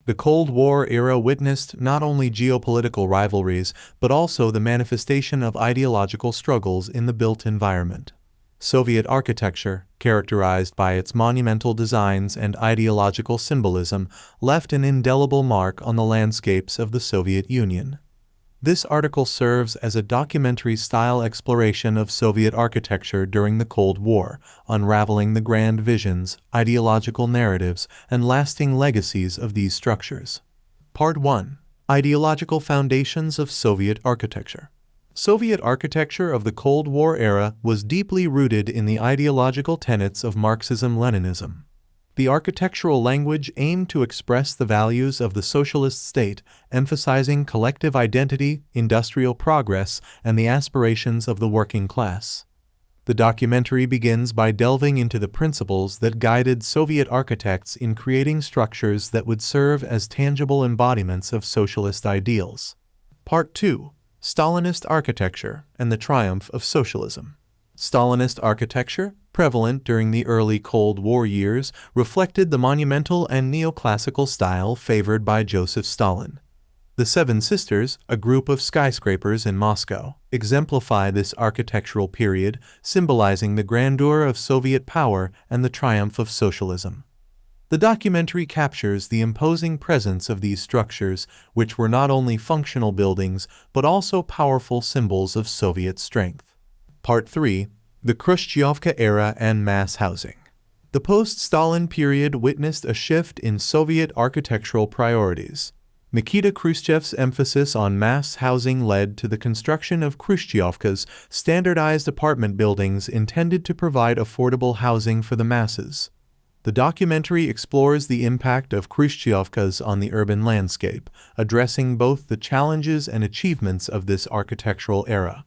The Cold War era witnessed not only geopolitical rivalries, but also the manifestation of ideological struggles in the built environment. Soviet architecture, characterized by its monumental designs and ideological symbolism, left an indelible mark on the landscapes of the Soviet Union. This article serves as a documentary-style exploration of Soviet architecture during the Cold War, unraveling the grand visions, ideological narratives, and lasting legacies of these structures. Part 1. Ideological Foundations of Soviet Architecture. Soviet architecture of the Cold War era was deeply rooted in the ideological tenets of Marxism-Leninism. The architectural language aimed to express the values of the socialist state, emphasizing collective identity, industrial progress, and the aspirations of the working class. The documentary begins by delving into the principles that guided Soviet architects in creating structures that would serve as tangible embodiments of socialist ideals. Part 2. Stalinist Architecture and the Triumph of Socialism. Stalinist architecture, prevalent during the early Cold War years, reflected the monumental and neoclassical style favored by Joseph Stalin. The Seven Sisters, a group of skyscrapers in Moscow, exemplify this architectural period, symbolizing the grandeur of Soviet power and the triumph of socialism. The documentary captures the imposing presence of these structures, which were not only functional buildings but also powerful symbols of Soviet strength. Part 3. The Khrushchevka Era and Mass Housing. The post-Stalin period witnessed a shift in Soviet architectural priorities. Nikita Khrushchev's emphasis on mass housing led to the construction of Khrushchevkas, standardized apartment buildings intended to provide affordable housing for the masses. The documentary explores the impact of Khrushchevkas on the urban landscape, addressing both the challenges and achievements of this architectural era.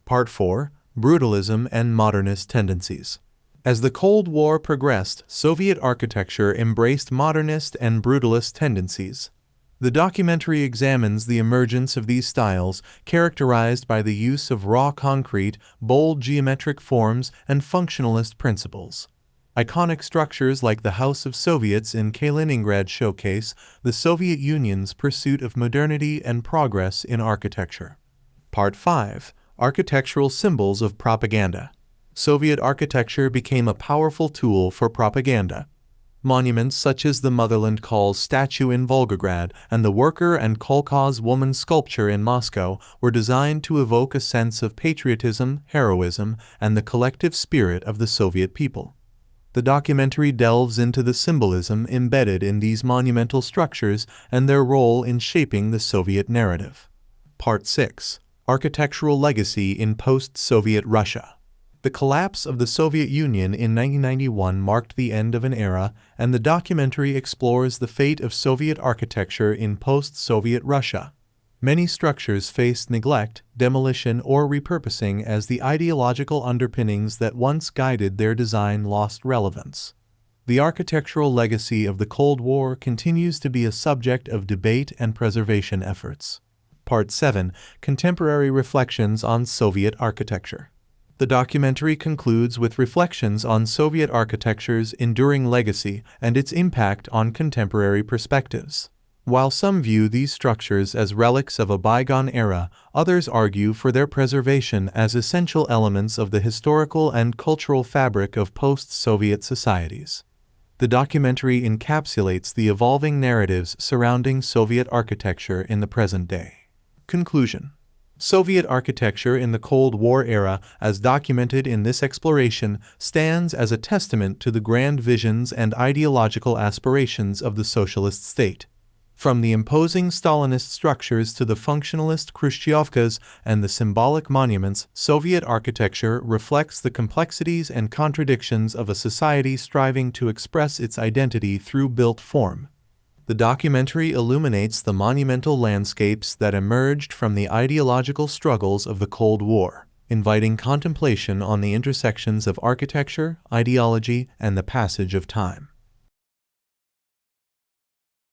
Part 4. Brutalism and Modernist Tendencies. As the Cold War progressed, Soviet architecture embraced modernist and brutalist tendencies. The documentary examines the emergence of these styles, characterized by the use of raw concrete, bold geometric forms, and functionalist principles. Iconic structures like the House of Soviets in Kaliningrad showcase the Soviet Union's pursuit of modernity and progress in architecture. Part 5. Architectural Symbols of Propaganda. Soviet architecture became a powerful tool for propaganda. Monuments such as the Motherland Calls statue in Volgograd and the Worker and Kolkhoz woman sculpture in Moscow were designed to evoke a sense of patriotism, heroism, and the collective spirit of the Soviet people. The documentary delves into the symbolism embedded in these monumental structures and their role in shaping the Soviet narrative. Part 6. Architectural Legacy in Post-Soviet Russia. The collapse of the Soviet Union in 1991 marked the end of an era, and the documentary explores the fate of Soviet architecture in post-Soviet Russia. Many structures faced neglect, demolition, or repurposing as the ideological underpinnings that once guided their design lost relevance. The architectural legacy of the Cold War continues to be a subject of debate and preservation efforts. Part 7. Contemporary Reflections on Soviet Architecture. The documentary concludes with reflections on Soviet architecture's enduring legacy and its impact on contemporary perspectives. While some view these structures as relics of a bygone era, others argue for their preservation as essential elements of the historical and cultural fabric of post-Soviet societies. The documentary encapsulates the evolving narratives surrounding Soviet architecture in the present day. Conclusion. Soviet architecture in the Cold War era, as documented in this exploration, stands as a testament to the grand visions and ideological aspirations of the socialist state. From the imposing Stalinist structures to the functionalist Khrushchevkas and the symbolic monuments, Soviet architecture reflects the complexities and contradictions of a society striving to express its identity through built form. The documentary illuminates the monumental landscapes that emerged from the ideological struggles of the Cold War, inviting contemplation on the intersections of architecture, ideology, and the passage of time.